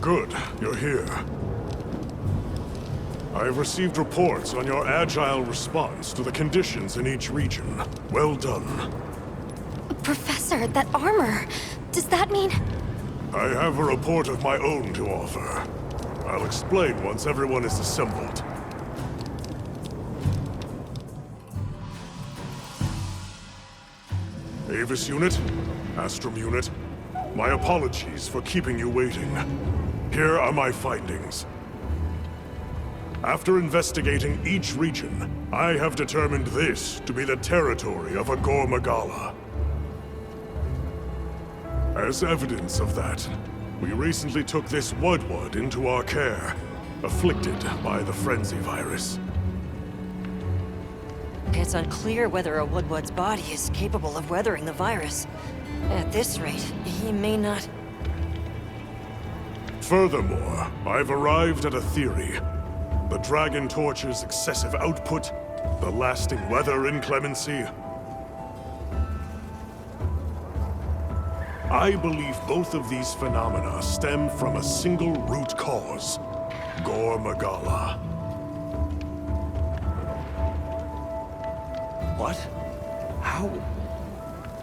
Good, you're here. I've received reports on your agile response to the conditions in each region. Well done. Professor, that armor... does that mean... I have a report of my own to offer. I'll explain once everyone is assembled. Avis Unit, Astrum Unit, my apologies for keeping you waiting. Here are my findings. After investigating each region, I have determined this to be the territory of a Gore Magala. As evidence of that, we recently took this Woodward into our care, afflicted by the Frenzy virus. It's unclear whether a Woodward's body is capable of weathering the virus. At this rate, he may not... Furthermore, I've arrived at a theory. The Dragon Torch's excessive output, the lasting weather inclemency. I believe both of these phenomena stem from a single root cause, Gore Magala. What? How?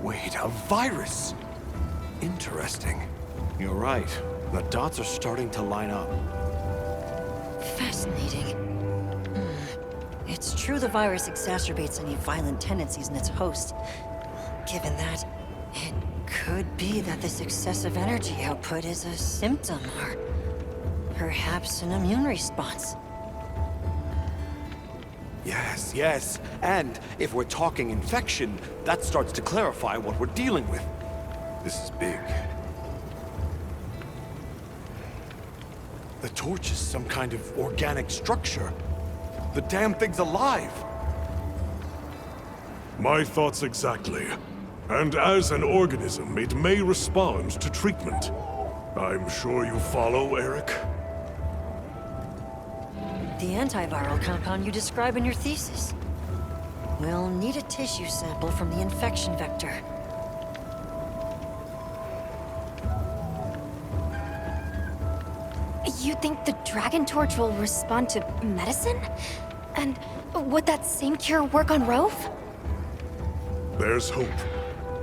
Wait, a virus? Interesting. You're right. The dots are starting to line up. Fascinating. It's true the virus exacerbates any violent tendencies in its host. Given that, it could be that this excessive energy output is a symptom, or perhaps an immune response. Yes, yes. And if we're talking infection, that starts to clarify what we're dealing with. This is big. The torch is some kind of organic structure. The damn thing's alive. My thoughts exactly. And as an organism, it may respond to treatment. I'm sure you follow, Eric? The antiviral compound you describe in your thesis. We'll need a tissue sample from the infection vector. You think the Dragon Torch will respond to medicine? And would that same cure work on Rove? There's hope.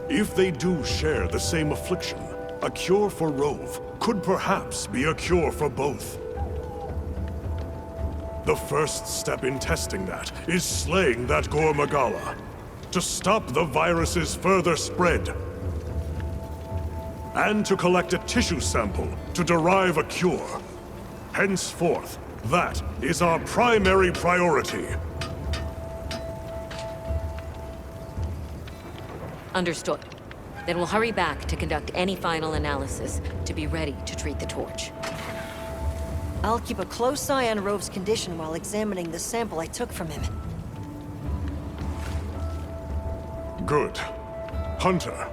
If they do share the same affliction, a cure for Rove could perhaps be a cure for both. The first step in testing that is slaying that Gore Magala, to stop the virus's further spread. And to collect a tissue sample to derive a cure. Henceforth, that is our primary priority. Understood. Then we'll hurry back to conduct any final analysis to be ready to treat the torch. I'll keep a close eye on Rove's condition while examining the sample I took from him. Good. Hunter,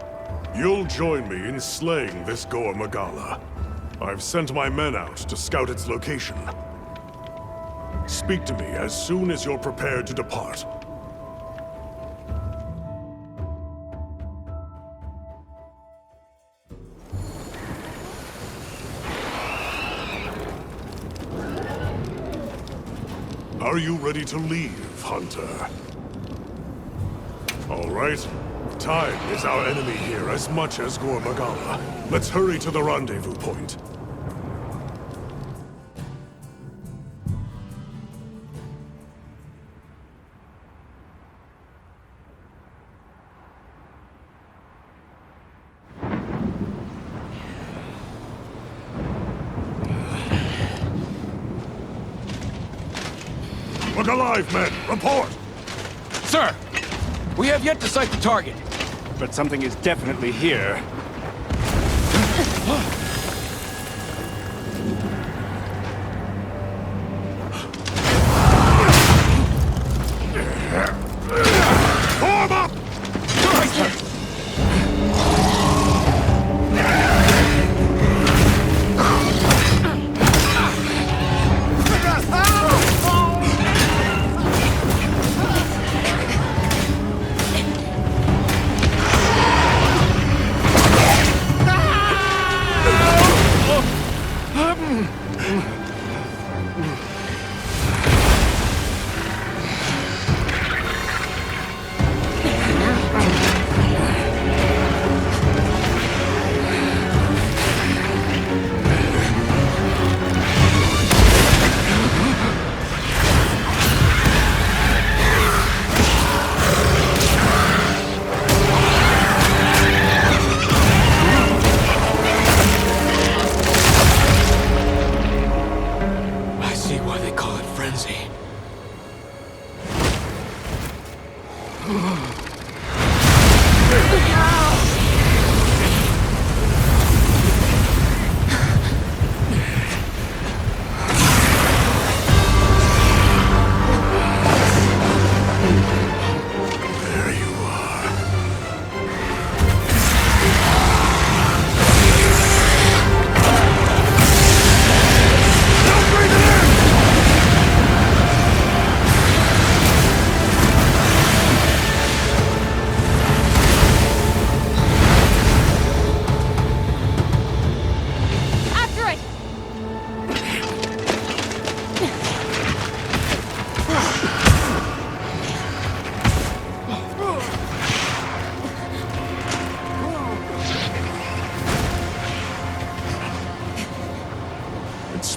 you'll join me in slaying this Gore Magala. I've sent my men out to scout its location. Speak to me as soon as you're prepared to depart. Are you ready to leave, Hunter? All right. Time is our enemy here as much as Gore Magala. Let's hurry to the rendezvous point. Look alive, men! Report! Sir! We have yet to sight the target, but something is definitely here. Form up!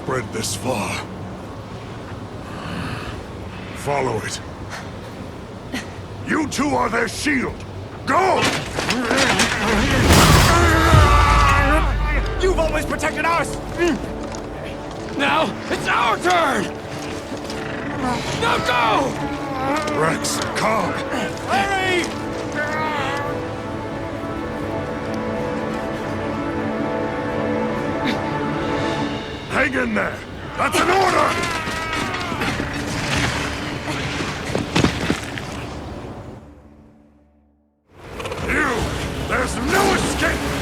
spread this far. Follow it. You two are their shield! Go! You've always protected us! Now, it's our turn! Now go! Rex, come! Larry! Hang in there! That's an order! There's no escape!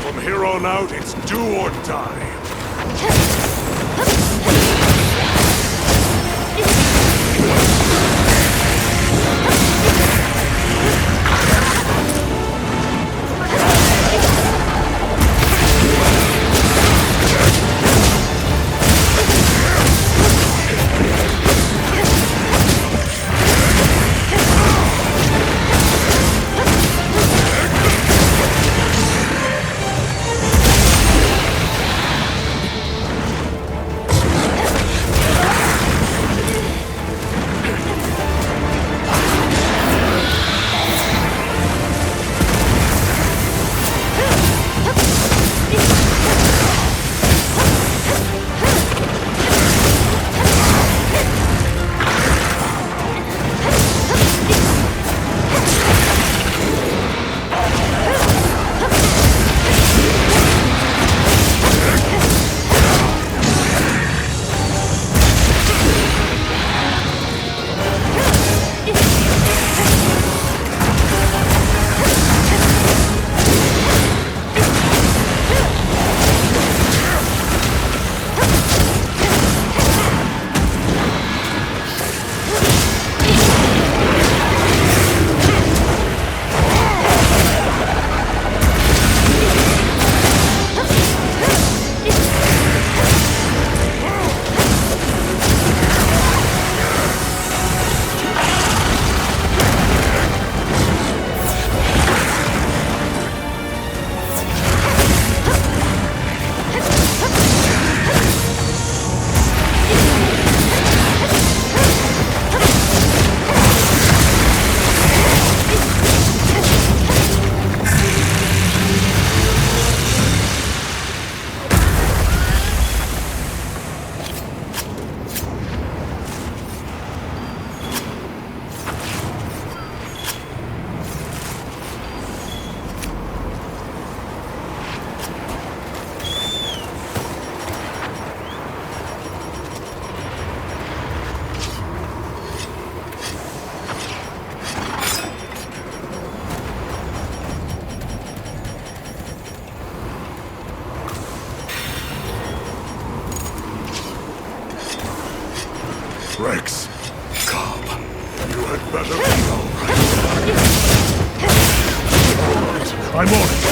From here on out, it's do or die. Rex, Cobb, you had better be all right. I'm on it.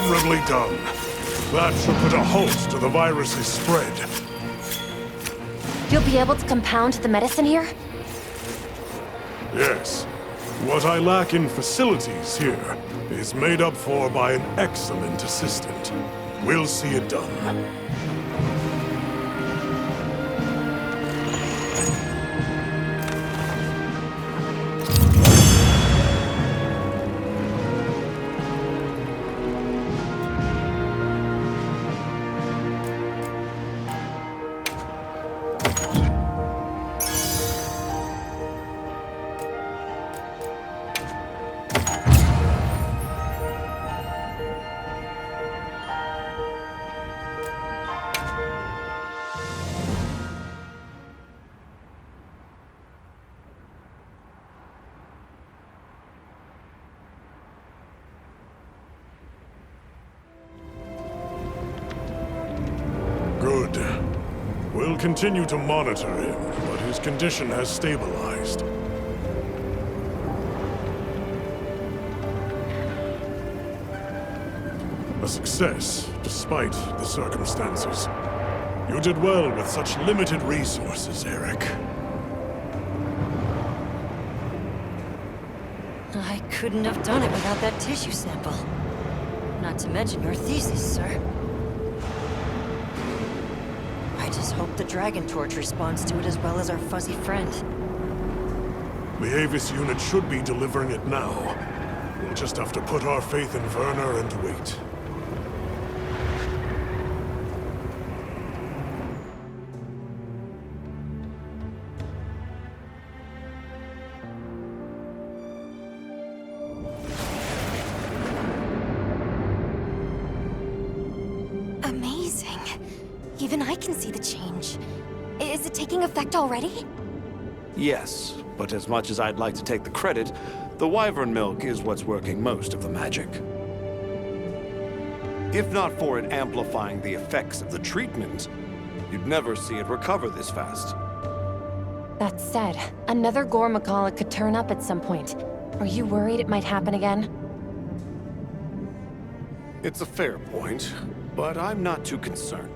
Admirably done. That should put a halt to the virus's spread. You'll be able to compound the medicine here? Yes. What I lack in facilities here is made up for by an excellent assistant. We'll see it done. Good. We'll continue to monitor him, but his condition has stabilized. A success, despite the circumstances. You did well with such limited resources, Eric. I couldn't have done it without that tissue sample. Not to mention your thesis, sir. I just hope the Dragon Torch responds to it as well as our fuzzy friend. The Avis unit should be delivering it now. We'll just have to put our faith in Werner and wait. Amazing. Even I can see the change. Is it taking effect already? Yes, but as much as I'd like to take the credit, the Wyvern milk is what's working most of the magic. If not for it amplifying the effects of the treatment, you'd never see it recover this fast. That said, another Gore Magala could turn up at some point. Are you worried it might happen again? It's a fair point, but I'm not too concerned.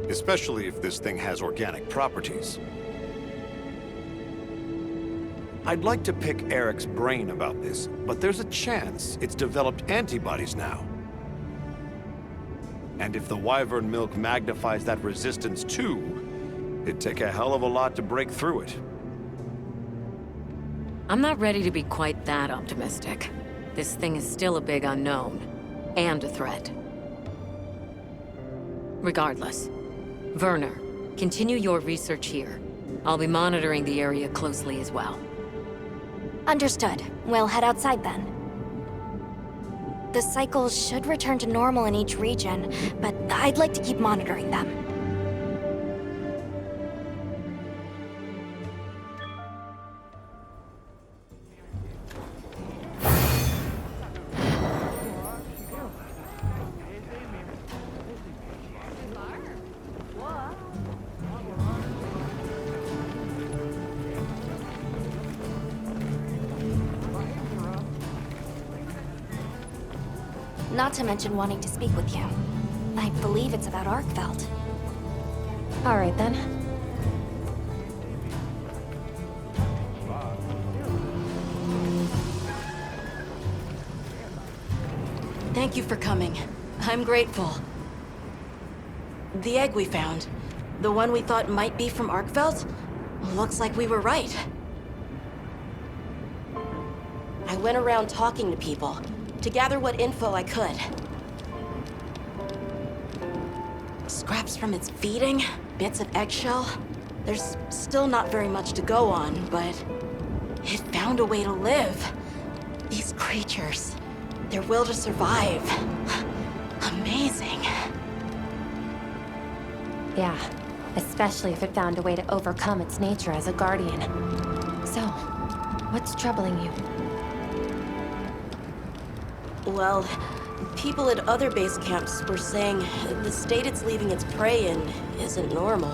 Especially if this thing has organic properties. I'd like to pick Eric's brain about this, but there's a chance it's developed antibodies now. And if the Wyvern milk magnifies that resistance too, it'd take a hell of a lot to break through it. I'm not ready to be quite that optimistic. This thing is still a big unknown, and a threat. Regardless, Werner, continue your research here. I'll be monitoring the area closely as well. Understood. We'll head outside then. The cycles should return to normal in each region, but I'd like to keep monitoring them. Not to mention wanting to speak with you. I believe it's about Arkveld. All right then. Thank you for coming. I'm grateful. The egg we found, the one we thought might be from Arkveld, looks like we were right. I went around talking to people to gather what info I could. Scraps from its feeding, bits of eggshell. There's still not very much to go on, but it found a way to live. These creatures, their will to survive. Amazing. Yeah, especially if it found a way to overcome its nature as a guardian. So, what's troubling you? Well, people at other base camps were saying the state it's leaving its prey in isn't normal.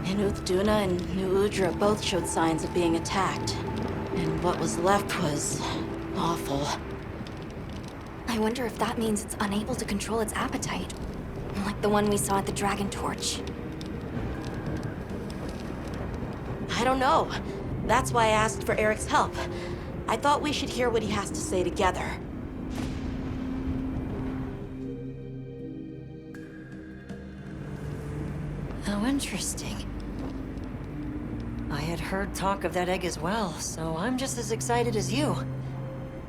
In Uthduna and New Udra both showed signs of being attacked. And what was left was awful. I wonder if that means it's unable to control its appetite. Like the one we saw at the Dragon Torch. I don't know. That's why I asked for Eric's help. I thought we should hear what he has to say together. How interesting. I had heard talk of that egg as well, so I'm just as excited as you.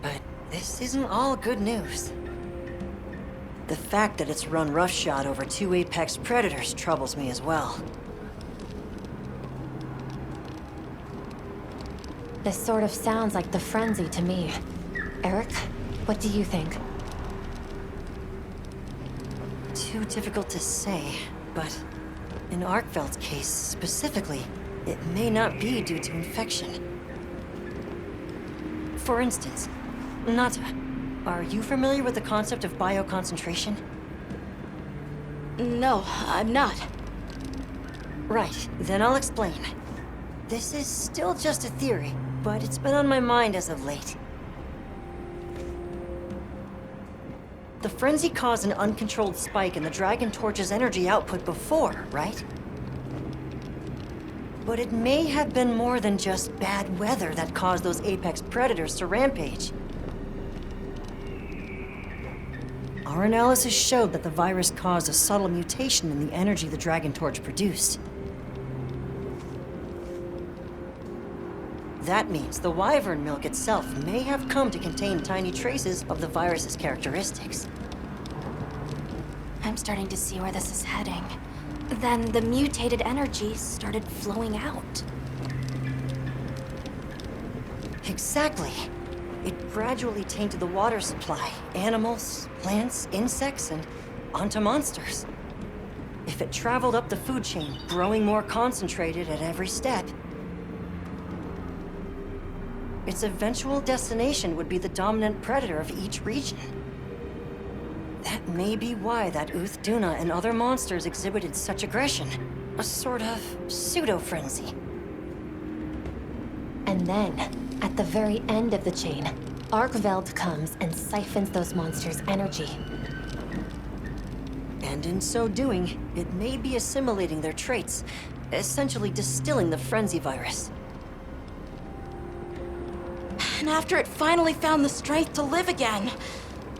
But this isn't all good news. The fact that it's run roughshod over 2 apex predators troubles me as well. This sort of sounds like the frenzy to me. Eric, what do you think? Too difficult to say, but in Arkveld's case specifically, it may not be due to infection. For instance, Nata, are you familiar with the concept of bioconcentration? No, I'm not. Right, then I'll explain. This is still just a theory, but it's been on my mind as of late. The frenzy caused an uncontrolled spike in the Dragon Torch's energy output before, right? But it may have been more than just bad weather that caused those apex predators to rampage. Our analysis showed that the virus caused a subtle mutation in the energy the Dragon Torch produced. That means the wyvern milk itself may have come to contain tiny traces of the virus's characteristics. I'm starting to see where this is heading. Then the mutated energy started flowing out. Exactly. It gradually tainted the water supply, animals, plants, insects, and onto monsters. If it traveled up the food chain, growing more concentrated at every step, its eventual destination would be the dominant predator of each region. That may be why that Uth-Duna and other monsters exhibited such aggression. A sort of pseudo-frenzy. And then, at the very end of the chain, Arkveld comes and siphons those monsters' energy. And in so doing, it may be assimilating their traits, essentially distilling the frenzy virus. And after it finally found the strength to live again.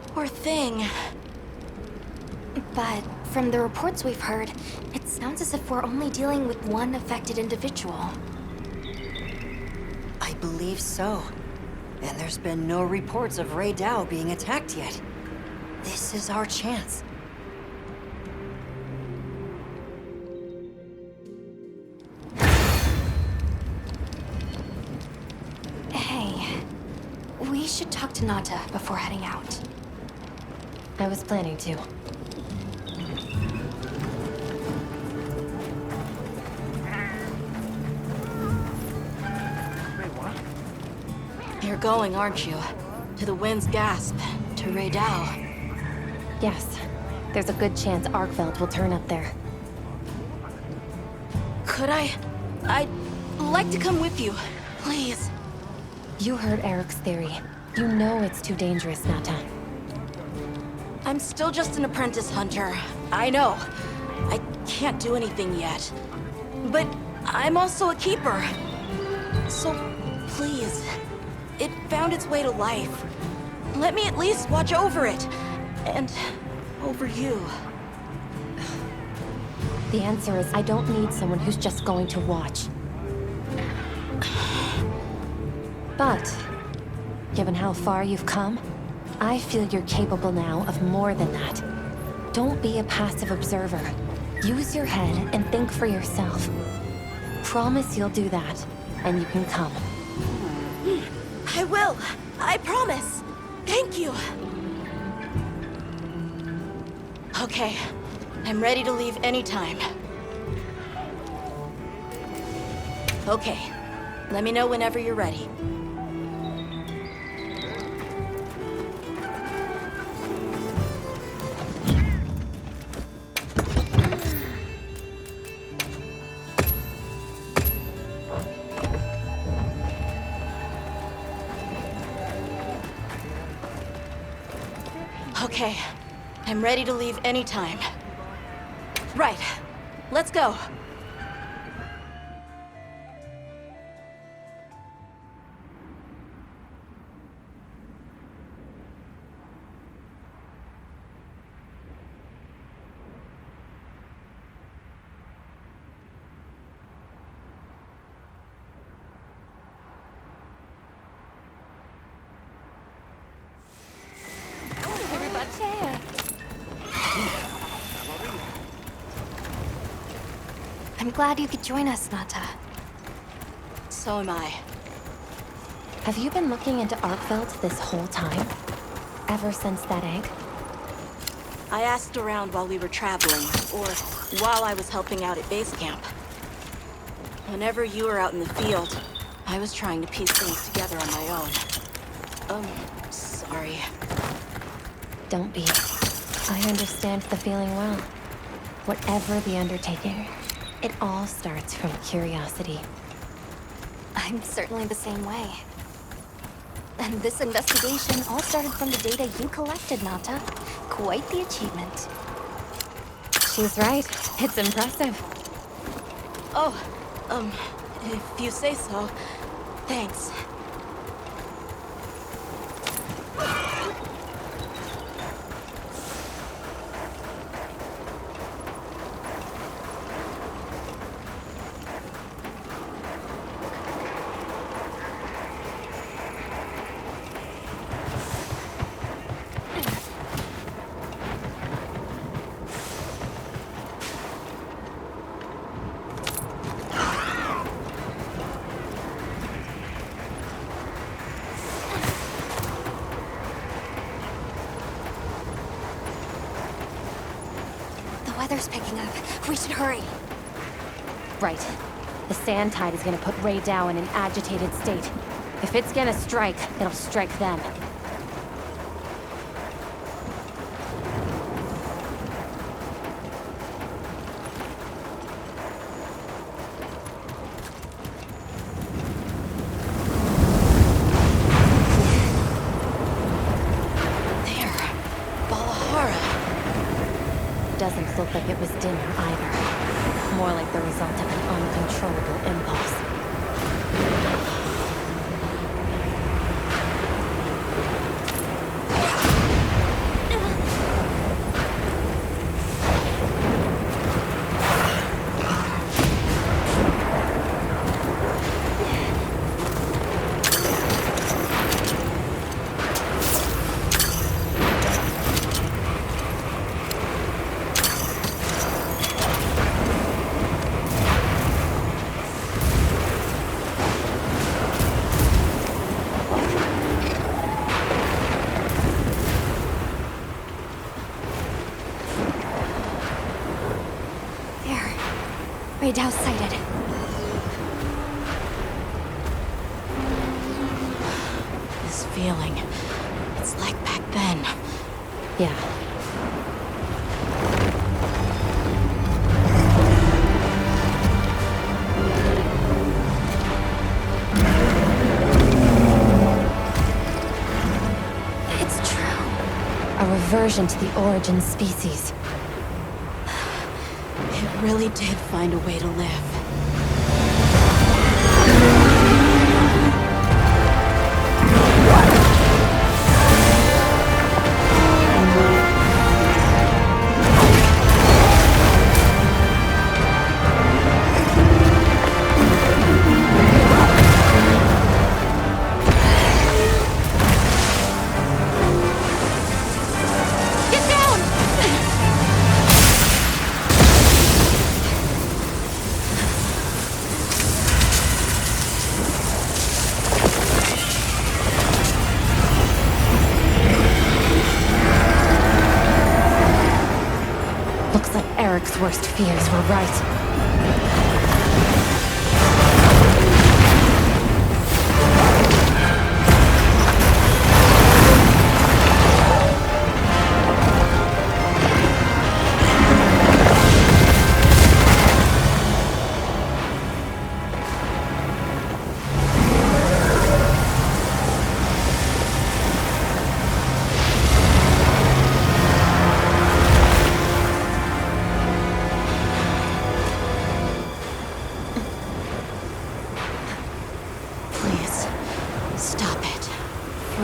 Poor thing. But from the reports we've heard, it sounds as if we're only dealing with one affected individual. I believe so. And there's been no reports of Ray Dow being attacked yet. This is our chance. Hey, we should talk to Nata before heading out. I was planning to. You're going, aren't you? To the Wind's Gasp, to Ray Dow. Yes, there's a good chance Arkveld will turn up there. Could I'd like to come with you, please. You heard Eric's theory. You know it's too dangerous, Nata. I'm still just an apprentice hunter. I know. I can't do anything yet. But I'm also a keeper. So, please. It found its way to life. Let me at least watch over it. And over you. The answer is I don't need someone who's just going to watch. But, given how far you've come, I feel you're capable now of more than that. Don't be a passive observer. Use your head and think for yourself. Promise you'll do that, and you can come. I will. I promise. Thank you. Okay. I'm ready to leave anytime. Okay. Let me know whenever you're ready. Okay, I'm ready to leave anytime. Right, let's go. I'm glad you could join us, Nata. So am I. Have you been looking into Arkveld this whole time? Ever since that egg? I asked around while we were traveling, or while I was helping out at base camp. Whenever you were out in the field, I was trying to piece things together on my own. Sorry. Don't be. I understand the feeling well. Whatever the undertaking, it all starts from curiosity. I'm certainly the same way. And this investigation all started from the data you collected, Nata. Quite the achievement. She's right. It's impressive. Oh, if you say so, thanks. The weather's picking up. We should hurry. Right. The sand tide is gonna put Ray Dow in an agitated state. If it's gonna strike, it'll strike them. There. Valahara. Doesn't look like it was dinner either. More like the result of an uncontrollable impulse. Ray Dow sighted. This feeling, it's like back then. Yeah. It's true. A reversion to the origin species. It really did find a way to live. Eric's worst fears were right.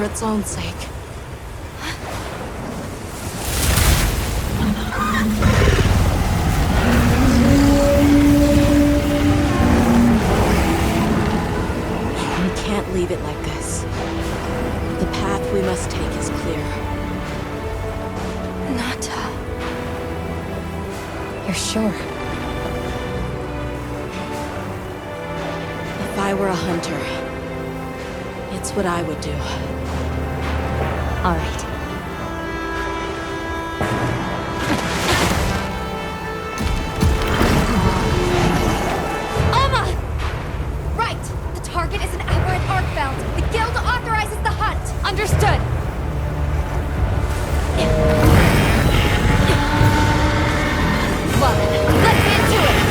for its own sake. We can't leave it like this. The path we must take is clear. Nata. You're sure? If I were a hunter, it's what I would do. All right. Alma! Right! The target is an aberrant arcbound. The guild authorizes the hunt. Understood. Well, let's get to it.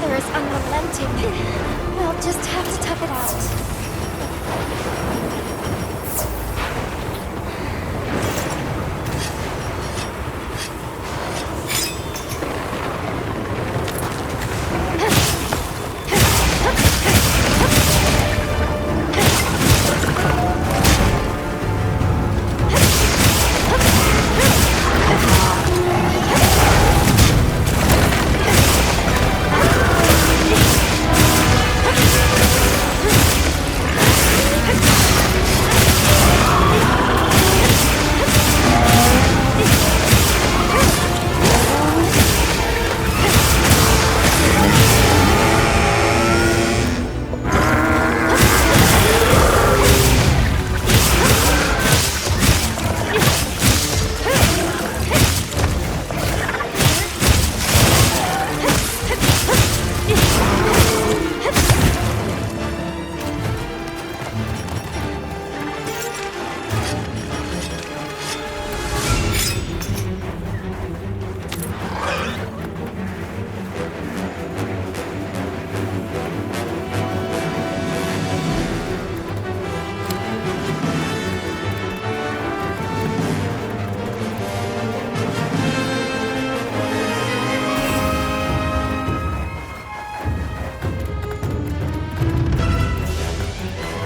fire is unrelenting. We'll just have to tough it out.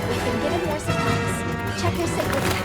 We've been given more supplies. Check your sacred pouch.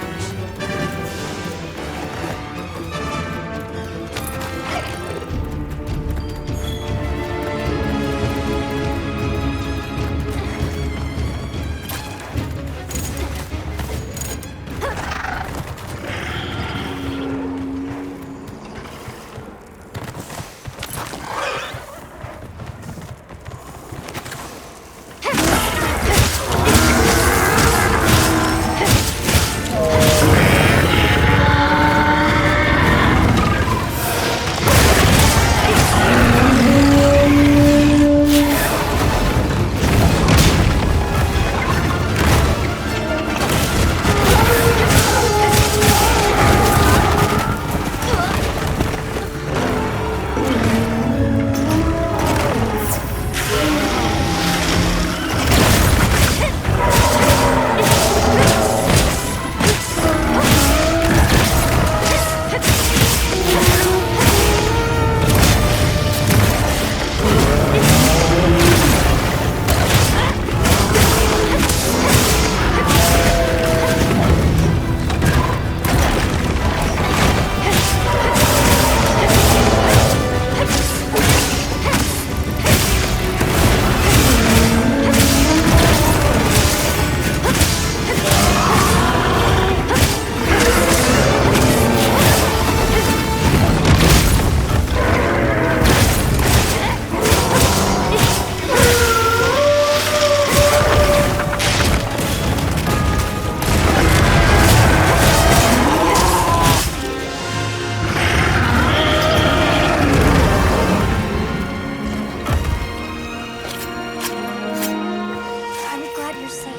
I'm glad you're safe.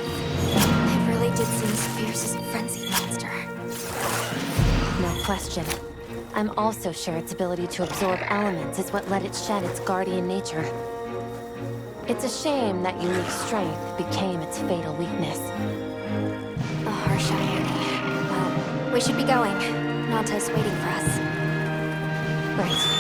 It really did seem as fierce as a frenzied monster. No question. I'm also sure its ability to absorb elements is what let it shed its guardian nature. It's a shame that unique strength became its fatal weakness. A harsh irony. Well, we should be going. Nanta's waiting for us. Right.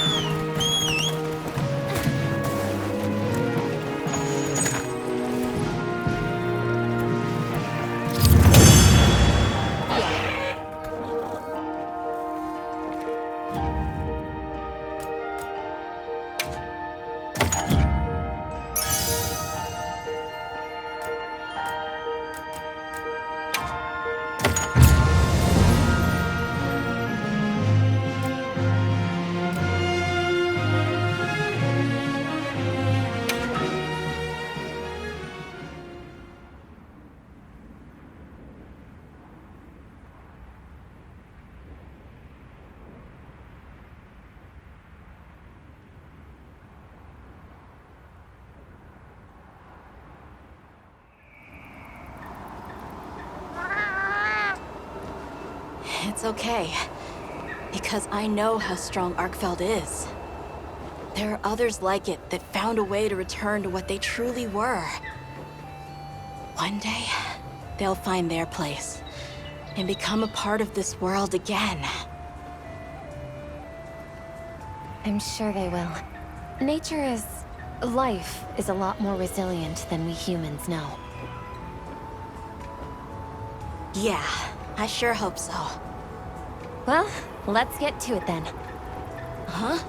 It's okay. Because I know how strong Arkfeld is. There are others like it that found a way to return to what they truly were. One day, they'll find their place and become a part of this world again. I'm sure they will. Life is a lot more resilient than we humans know. Yeah, I sure hope so. Well, let's get to it then. Huh?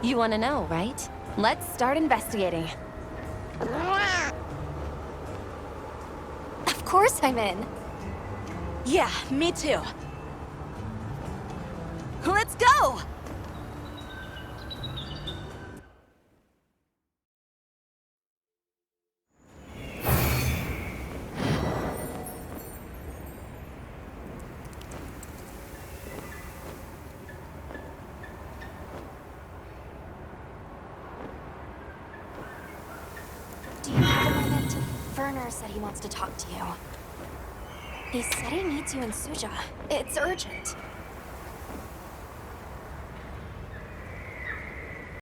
You want to know, right? Let's start investigating. Of course I'm in. Yeah, me too. Let's go! Do you have a moment? Werner said he wants to talk to you. He said he needs you in Suja. It's urgent.